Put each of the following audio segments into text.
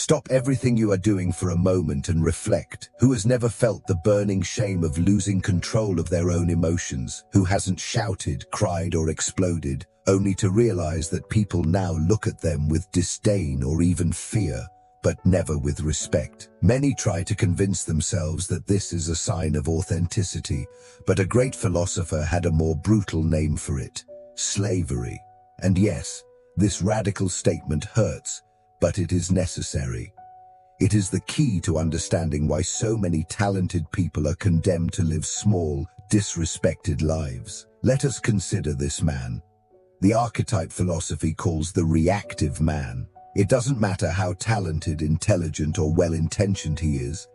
Stop everything you are doing for a moment and reflect. Who has never felt the burning shame of losing control of their own emotions? Who hasn't shouted, cried, or exploded, only to realize that people now look at them with disdain or even fear, but never with respect? Many try to convince themselves that this is a sign of authenticity, but a great philosopher had a more brutal name for it: slavery. And yes, this radical statement hurts, but it is necessary. It is the key to understanding why so many talented people are condemned to live small, disrespected lives. Let us consider this man. The archetype philosophy calls the reactive man. It doesn't matter how talented, intelligent, or well-intentioned he is.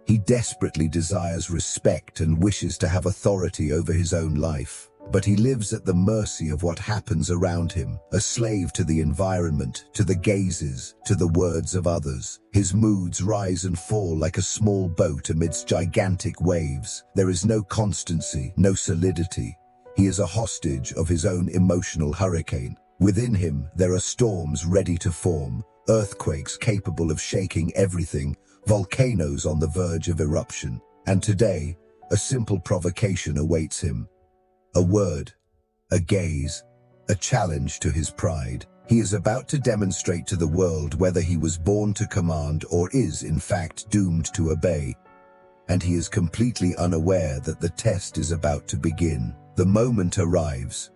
He desperately desires respect and wishes to have authority over his own life. But he lives at the mercy of what happens around him, a slave to the environment, to the gazes, to the words of others. His moods rise and fall like a small boat amidst gigantic waves. There is no constancy, no solidity. He is a hostage of his own emotional hurricane. Within him, there are storms ready to form, earthquakes capable of shaking everything, volcanoes on the verge of eruption. And today, a simple provocation awaits him. A word, a gaze, a challenge to his pride. He is about to demonstrate to the world whether he was born to command or is, in fact, doomed to obey. And he is completely unaware that the test is about to begin. The moment arrives.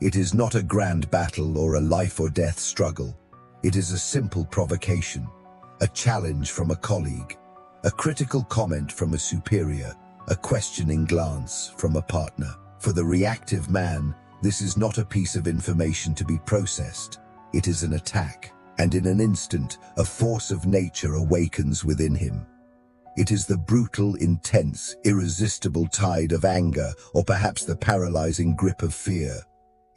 It is not a grand battle or a life or death struggle. It is a simple provocation, a challenge from a colleague, a critical comment from a superior, a questioning glance from a partner. For the reactive man, this is not a piece of information to be processed. It is an attack, and in an instant, a force of nature awakens within him. It is the brutal, intense, irresistible tide of anger, or perhaps the paralyzing grip of fear.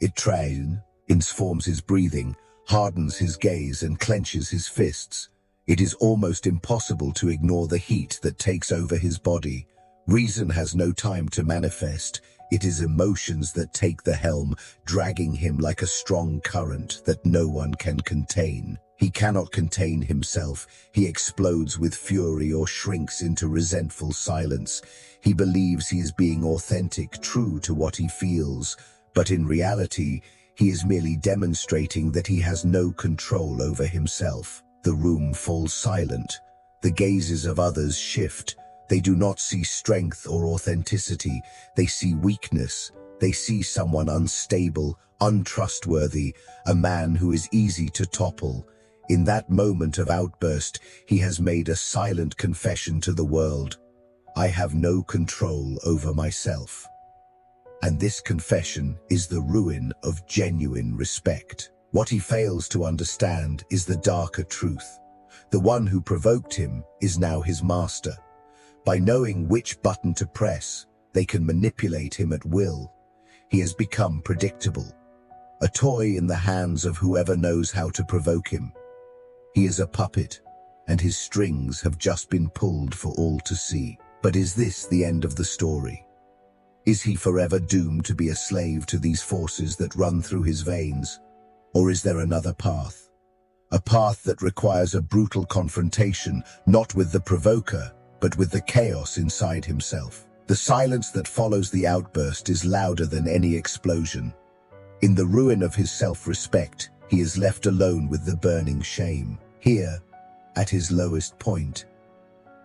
It transforms his breathing, hardens his gaze, and clenches his fists. It is almost impossible to ignore the heat that takes over his body. Reason has no time to manifest. It is emotions that take the helm, dragging him like a strong current that no one can contain. He cannot contain himself. He explodes with fury or shrinks into resentful silence. He believes he is being authentic, true to what he feels, but in reality, he is merely demonstrating that he has no control over himself. The room falls silent. The gazes of others shift. They do not see strength or authenticity. They see weakness. They see someone unstable, untrustworthy, a man who is easy to topple. In that moment of outburst, he has made a silent confession to the world. I have no control over myself. And this confession is the ruin of genuine respect. What he fails to understand is the darker truth. The one who provoked him is now his master. By knowing which button to press, they can manipulate him at will. He has become predictable, a toy in the hands of whoever knows how to provoke him. He is a puppet, and his strings have just been pulled for all to see. But is this the end of the story? Is he forever doomed to be a slave to these forces that run through his veins? Or is there another path? A path that requires a brutal confrontation, not with the provoker, but with the chaos inside himself. The silence that follows the outburst is louder than any explosion. In the ruin of his self-respect, he is left alone with the burning shame. Here, at his lowest point,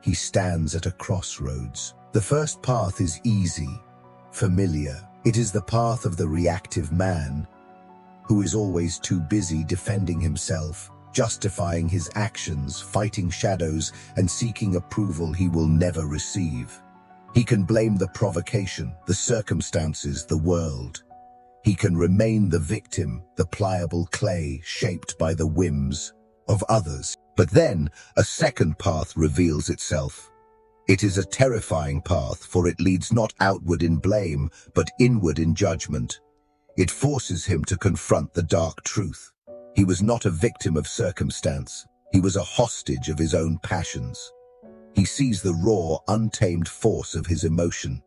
he stands at a crossroads. The first path is easy, familiar. It is the path of the reactive man, who is always too busy defending himself, justifying his actions, fighting shadows, and seeking approval he will never receive. He can blame the provocation, the circumstances, the world. He can remain the victim, the pliable clay shaped by the whims of others. But then, a second path reveals itself. It is a terrifying path, for it leads not outward in blame, but inward in judgment. It forces him to confront the dark truth. He was not a victim of circumstance. He was a hostage of his own passions. He sees the raw, untamed force of his emotion.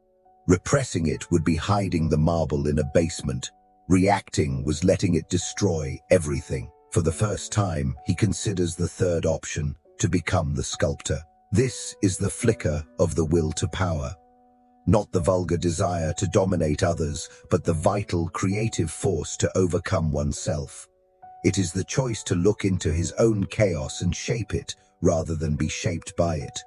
Repressing it would be hiding the marble in a basement. Reacting was letting it destroy everything. For the first time, he considers the third option, to become the sculptor. This is the flicker of the will to power. Not the vulgar desire to dominate others, but the vital, creative force to overcome oneself. It is the choice to look into his own chaos and shape it, rather than be shaped by it.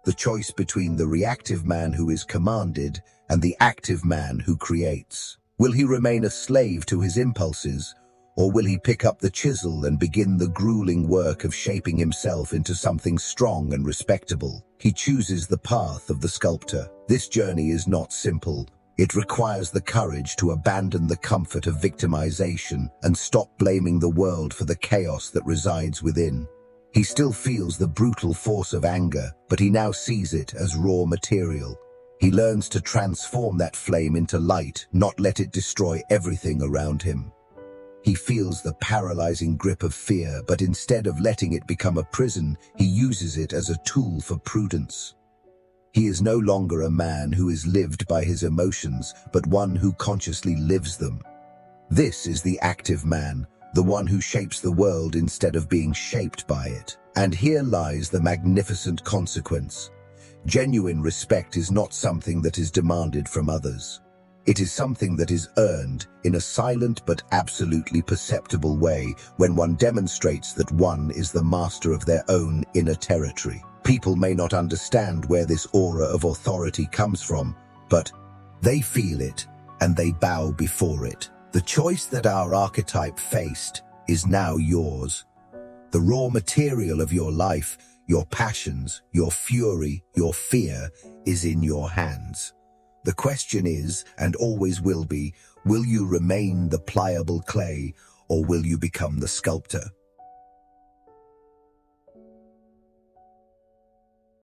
The choice between the reactive man who is commanded and the active man who creates. Will he remain a slave to his impulses, or will he pick up the chisel and begin the grueling work of shaping himself into something strong and respectable? He chooses the path of the sculptor. This journey is not simple. It requires the courage to abandon the comfort of victimization and stop blaming the world for the chaos that resides within. He still feels the brutal force of anger, but he now sees it as raw material. He learns to transform that flame into light, not let it destroy everything around him. He feels the paralyzing grip of fear, but instead of letting it become a prison, he uses it as a tool for prudence. He is no longer a man who is lived by his emotions, but one who consciously lives them. This is the active man, the one who shapes the world instead of being shaped by it. And here lies the magnificent consequence. Genuine respect is not something that is demanded from others. It is something that is earned in a silent but absolutely perceptible way when one demonstrates that one is the master of their own inner territory. People may not understand where this aura of authority comes from, but they feel it and they bow before it. The choice that our archetype faced is now yours. The raw material of your life, your passions, your fury, your fear is in your hands. The question is, and always will be, will you remain the pliable clay, or will you become the sculptor?